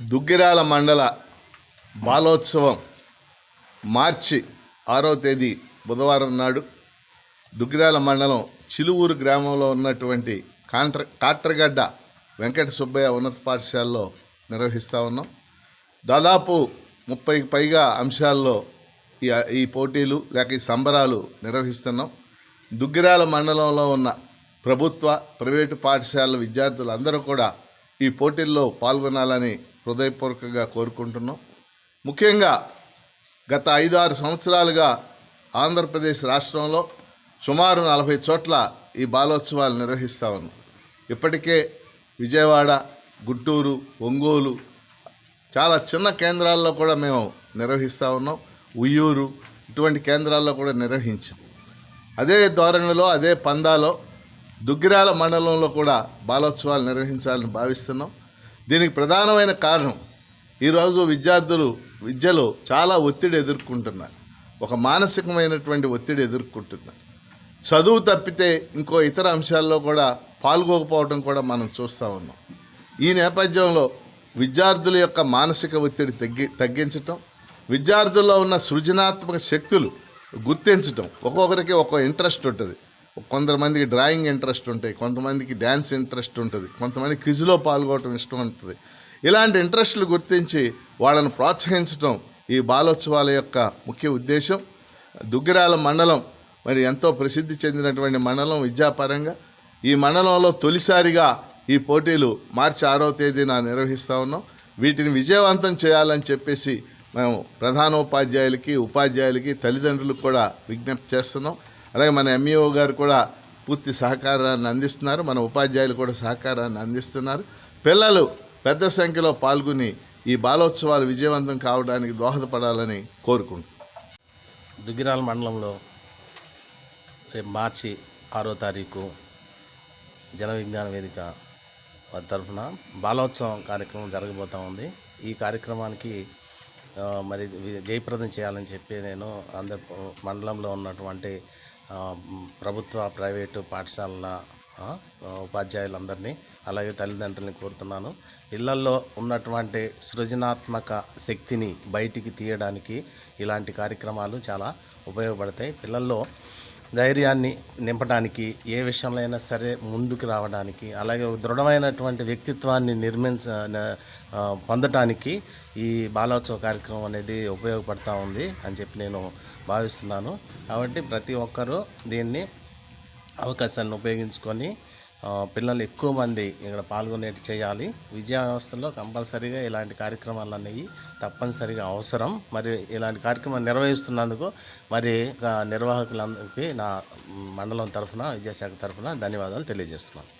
దుగ్గిరాల మండల బాలోత్సవం మార్చి 6వ తేదీ బుధవారం నాడు దుగ్గిరాల మండలం చిలువూరు గ్రామంలో ఉన్నటువంటి కాట్రగడ్డ వెంకట సుబ్బయ్య ఉన్నత పాఠశాలలో నిర్వహిస్తూ ఉన్నాం. దాదాపు 30కి పైగా అంశాల్లో ఈ పోటీలు లేక ఈ సంబరాలు నిర్వహిస్తున్నాం. దుగ్గిరాల మండలంలో ఉన్న ప్రభుత్వ ప్రైవేటు పాఠశాలల విద్యార్థులందరూ కూడా ఈ పోటీల్లో పాల్గొనాలని హృదయపూర్వకంగా కోరుకుంటున్నాం. ముఖ్యంగా గత 5-6 సంవత్సరాలుగా ఆంధ్రప్రదేశ్ రాష్ట్రంలో సుమారు 40 చోట్ల ఈ బాలోత్సవాలు నిర్వహిస్తూ ఉన్నాం. ఇప్పటికే విజయవాడ, గుంటూరు, ఒంగోలు చాలా చిన్న కేంద్రాల్లో కూడా మేము నిర్వహిస్తూ ఉన్నాం. ఉయ్యూరు ఇటువంటి కేంద్రాల్లో కూడా నిర్వహించాం. అదే ధోరణిలో అదే పందాలో దుగ్గిరాల మండలంలో కూడా బాలోత్సవాలు నిర్వహించాలని భావిస్తున్నాం. దీనికి ప్రధానమైన కారణం ఈరోజు విద్యార్థులు విద్యలో చాలా ఒత్తిడి ఎదుర్కొంటున్నారు. ఒక మానసికమైనటువంటి ఒత్తిడి ఎదుర్కొంటున్నారు. చదువు తప్పితే ఇంకో ఇతర అంశాల్లో కూడా పాల్గొకపోవడం కూడా మనం చూస్తూ ఉన్నాం. ఈ నేపథ్యంలో విద్యార్థుల యొక్క మానసిక ఒత్తిడి తగ్గించటం, విద్యార్థుల్లో ఉన్న సృజనాత్మక శక్తులు గుర్తించటం. ఒక్కొక్కరికి ఒక్కో ఇంట్రెస్ట్ ఉంటుంది. కొంతమందికి డ్రాయింగ్ ఇంట్రెస్ట్ ఉంటాయి, కొంతమందికి డ్యాన్స్ ఇంట్రెస్ట్ ఉంటుంది, కొంతమంది క్విజ్లో పాల్గొనడం ఇష్టం ఉంటుంది. ఇలాంటి ఇంట్రెస్టులు గుర్తించి వాళ్ళను ప్రోత్సహించడం ఈ బాలోత్సవాల యొక్క ముఖ్య ఉద్దేశం. దుగ్గిరాల మండలం మరి ఎంతో ప్రసిద్ధి చెందినటువంటి మండలం విద్యాపరంగా. ఈ మండలంలో తొలిసారిగా ఈ పోటీలు మార్చి 6వ తేదీన నిర్వహిస్తూ ఉన్నాం. వీటిని విజయవంతం చేయాలని చెప్పేసి మేము ప్రధానోపాధ్యాయులకి, ఉపాధ్యాయులకి, తల్లిదండ్రులకు కూడా విజ్ఞప్తి చేస్తున్నాం. అలాగే మన ఎంఈఓ గారు కూడా పూర్తి సహకారాన్ని అందిస్తున్నారు. మన ఉపాధ్యాయులు కూడా సహకారాన్ని అందిస్తున్నారు. పిల్లలు పెద్ద సంఖ్యలో పాల్గొని ఈ బాలోత్సవాలు విజయవంతం కావడానికి దోహదపడాలని కోరుకుంటున్నాం. దుగ్గిరాల మండలంలో రేపు మార్చి 6వ తారీఖు జన విజ్ఞాన వేదిక వారి తరఫున బాలోత్సవం కార్యక్రమం జరగబోతూ ఉంది. ఈ కార్యక్రమానికి మరి జయప్రదం చేయాలని చెప్పి నేను మండలంలో ఉన్నటువంటి ప్రభుత్వ ప్రైవేటు పాఠశాలల ఉపాధ్యాయులందరినీ అలాగే తల్లిదండ్రులని కోరుతున్నాను. ఇళ్లల్లో ఉన్నటువంటి సృజనాత్మక శక్తిని బయటికి తీయడానికి ఇలాంటి కార్యక్రమాలు చాలా ఉపయోగపడతాయి. పిల్లల్లో ధైర్యాన్ని నింపడానికి, ఏ విషయంలో అయినా సరే ముందుకు రావడానికి, అలాగే దృఢమైనటువంటి వ్యక్తిత్వాన్ని పొందటానికి ఈ బాలోత్సవ కార్యక్రమం అనేది ఉపయోగపడుతూ ఉంది అని చెప్పి నేను భావిస్తున్నాను. కాబట్టి ప్రతి ఒక్కరూ దీన్ని అవకాశాన్ని ఉపయోగించుకొని పిల్లలు ఎక్కువ మంది ఇక్కడ పాల్గొనేట్టు చేయాలి. విద్యా వ్యవస్థలో కంపల్సరీగా ఇలాంటి కార్యక్రమాలు అనేవి తప్పనిసరిగా అవసరం. మరి ఇలాంటి కార్యక్రమాలు నిర్వహిస్తున్నందుకు మరి నిర్వాహకులందరికీ నా మండలం తరఫున, విద్యాశాఖ తరఫున ధన్యవాదాలు తెలియజేస్తున్నాను.